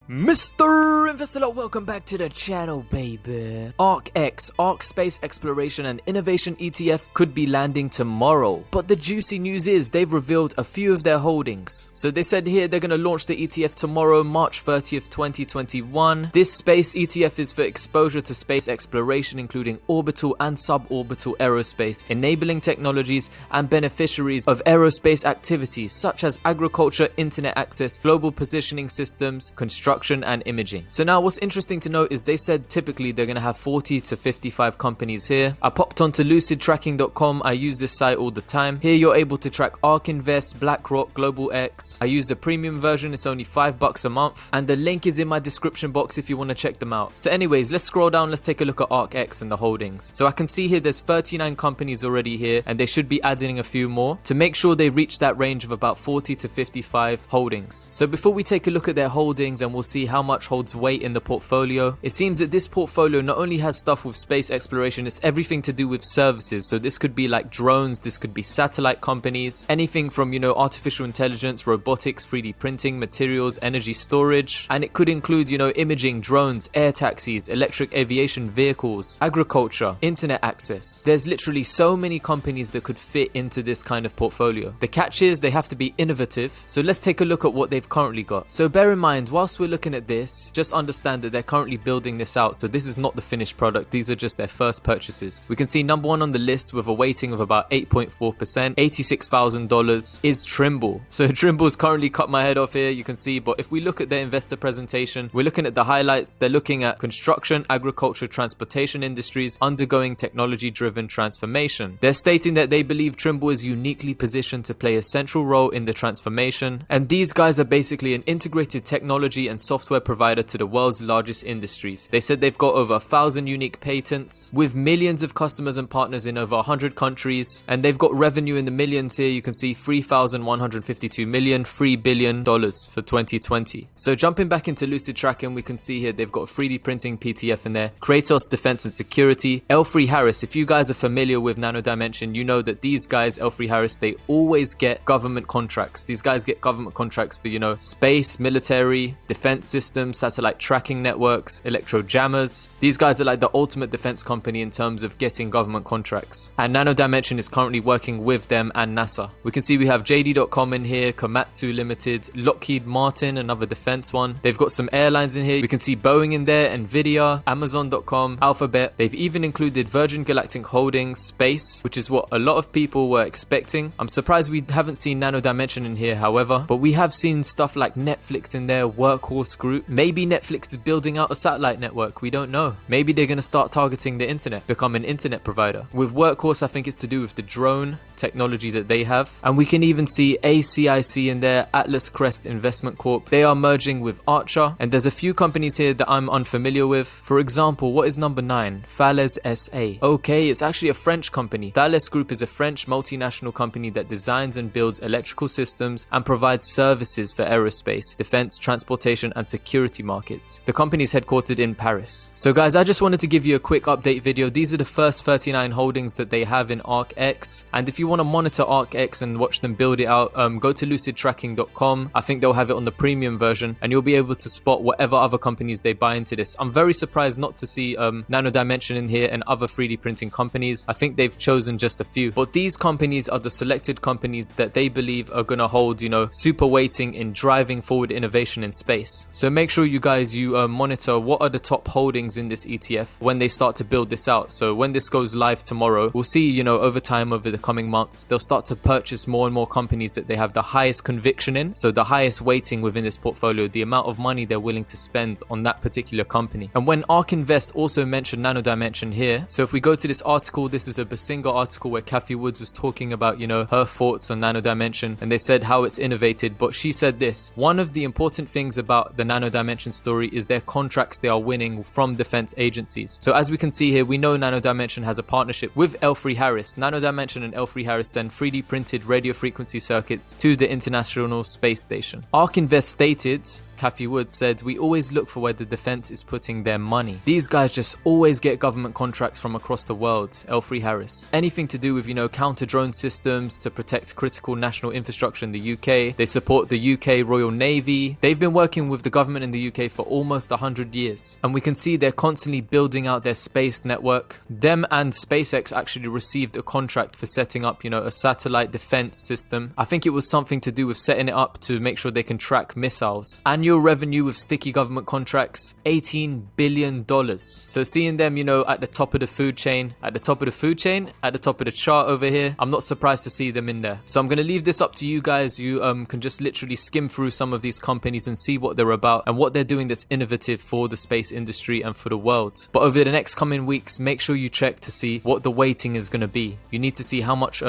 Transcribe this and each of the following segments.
Mr. Investor, welcome back to the channel, baby. ARKX, ARK Space Exploration and Innovation ETF could be landing tomorrow. But the juicy news is they've revealed a few of their holdings. So they said here they're going to launch the ETF tomorrow, March 30th, 2021. This space ETF is for exposure to space exploration, including orbital and suborbital aerospace, enabling technologies and beneficiaries of aerospace activities such as agriculture, internet access, global positioning systems, construction, and imaging. So now what's interesting to note is they said typically they're going to have 40 to 55 companies here. I popped onto lucidtracking.com. I use this site all the time. Here you're able to track ARK Invest, BlackRock, Global X. I use the premium version. It's only $5 a month. And the link is in my description box if you want to check them out. So anyways, let's scroll down. Let's take a look at ARKX and the holdings. So I can see here there's 39 companies already here, and they should be adding a few more to make sure they reach that range of about 40 to 55 holdings. So before we take a look at their holdings and we'll see how much holds weight in the portfolio, it seems that this portfolio not only has stuff with space exploration, it's everything to do with services. So this could be like drones, this could be satellite companies, anything from, you know, artificial intelligence, robotics, 3D printing, materials, energy storage, and it could include, you know, imaging, drones, air taxis, electric aviation vehicles, agriculture, internet access. There's literally so many companies that could fit into this kind of portfolio. The catch is they have to be innovative. So let's take a look at what they've currently got. So bear in mind, whilst we're looking at this, just understand that they're currently building this out. So this is not the finished product. These are just their first purchases. We can see number one on the list with a weighting of about 8.4%, $86,000 is Trimble. So Trimble's currently cut my head off here, you can see, but if we look at their investor presentation, we're looking at the highlights. They're looking at construction, agriculture, transportation industries undergoing technology-driven transformation. They're stating that they believe Trimble is uniquely positioned to play a central role in the transformation. And these guys are basically an integrated technology and software provider to the world's largest industries. They said they've got over 1,000 unique patents with millions of customers and partners in over 100 countries, and they've got revenue in the millions here. You can see $3,152 million, $3 billion for 2020. So jumping back into Lucid Tracking, we can see here they've got 3D printing PTF in there, Kratos Defense and Security, L3Harris. If you guys are familiar with Nano Dimension, you know that these guys, L3Harris, they always get government contracts. These guys get government contracts for, you know, space, military, defense systems, satellite tracking networks, electro jammers. These guys are like the ultimate defense company in terms of getting government contracts. And Nano Dimension is currently working with them and NASA. We can see we have JD.com in here, Komatsu Limited, Lockheed Martin, another defense one. They've got some airlines in here. We can see Boeing in there, Nvidia, Amazon.com, Alphabet. They've even included Virgin Galactic Holdings, Space, which is what a lot of people were expecting. I'm surprised we haven't seen Nano Dimension in here, however, but we have seen stuff like Netflix in there, Workhorse Group. Maybe Netflix is building out a satellite network. We don't know. Maybe they're going to start targeting the internet, become an internet provider. With Workhorse, I think it's to do with the drone technology that they have. And we can even see ACIC in there, Atlas Crest Investment Corp. They are merging with Archer. And there's a few companies here that I'm unfamiliar with. For example, what is number 9? Thales SA. Okay, it's actually a French company. Thales Group is a French multinational company that designs and builds electrical systems and provides services for aerospace, defense, transportation, and security markets. The company is headquartered in Paris. So guys, I just wanted to give you a quick update video. These are the first 39 holdings that they have in ARKX. And if you want to monitor ARKX and watch them build it out, go to lucidtracking.com. I think they'll have it on the premium version, and you'll be able to spot whatever other companies they buy into this. I'm very surprised not to see Nano Dimension in here and other 3D printing companies. I think they've chosen just a few, but these companies are the selected companies that they believe are going to hold, you know, super weighting in driving forward innovation in space. So make sure you guys monitor what are the top holdings in this ETF when they start to build this out. So when this goes live tomorrow, we'll see, you know, over time, over the coming months, they'll start to purchase more and more companies that they have the highest conviction in. So the highest weighting within this portfolio, the amount of money they're willing to spend on that particular company. And when ARK Invest also mentioned Nano Dimension here, so if we go to this article, this is a Basinga article where Cathie Woods was talking about, you know, her thoughts on Nano Dimension, and they said how it's innovated. But she said this: one of the important things about the Nano Dimension story is their contracts they are winning from defense agencies. So as we can see here, we know Nano Dimension has a partnership with L3Harris. Nano Dimension and L3Harris send 3D printed radio frequency circuits to the International Space Station. ARK Invest stated, Cathie Wood, said, "We always look for where the defense is putting their money. These guys just always get government contracts from across the world." Elfrey Harris. Anything to do with, counter-drone systems to protect critical national infrastructure in the UK. They support the UK Royal Navy. They've been working with the government in the UK for almost 100 years. And we can see they're constantly building out their space network. Them and SpaceX actually received a contract for setting up, a satellite defense system. I think it was something to do with setting it up to make sure they can track missiles. Annual revenue with sticky government contracts, $18 billion. So seeing them, at the top of the food chain, at the top of the chart over here, I'm not surprised to see them in there. So I'm going to leave this up to you guys. You can just literally skim through some of these companies and see what they're about and what they're doing that's innovative for the space industry and for the world. But over the next coming weeks, make sure you check to see what the weighting is going to be. You need to see how much,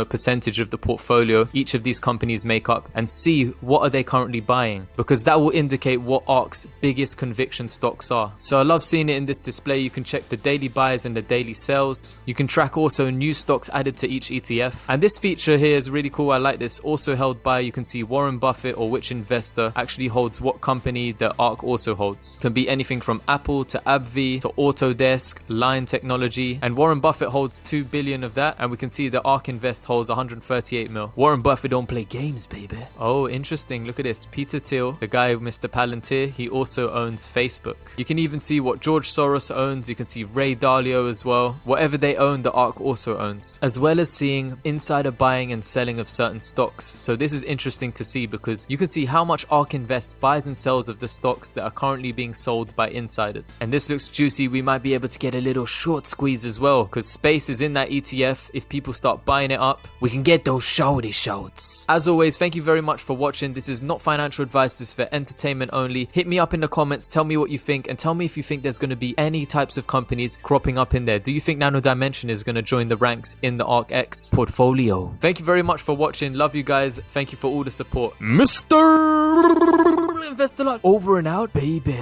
percentage of the portfolio each of these companies make up and see what are they currently buying, because that will indicate what ARK's biggest conviction stocks are. So I love seeing it in this display. You can check the daily buys and the daily sells. You can track also new stocks added to each ETF. And this feature here is really cool. I like this. Also held by, you can see Warren Buffett or which investor actually holds what company that ARK also holds. Can be anything from Apple to AbbVie to Autodesk, Line Technology, and Warren Buffett holds 2 billion of that, and we can see that ARK Invest holds 138 mil. Warren Buffett don't play games, baby. Oh, interesting. Look at this. Peter Thiel, the guy, Mr. Palantir, he also owns Facebook. You can even see what George Soros owns. You can see Ray Dalio as well. Whatever they own, the ARK also owns, as well as seeing insider buying and selling of certain stocks. So this is interesting to see because you can see how much ARK Invest buys and sells of the stocks that are currently being sold by insiders. And this looks juicy. We might be able to get a little short squeeze as well, because SPACE is in that ETF. If people start buying it up, we can get those shorty shorts. As always, thank you very much for watching. This is not financial advice. This is for entertainment only. Hit me up in the comments. Tell me what you think, and tell me if you think there's going to be any types of companies cropping up in there. Do you think Nano Dimension is going to join the ranks in the ARKX portfolio? Thank you very much for watching. Love you guys. Thank you for all the support. Mr. Invest a lot. Over and out, baby.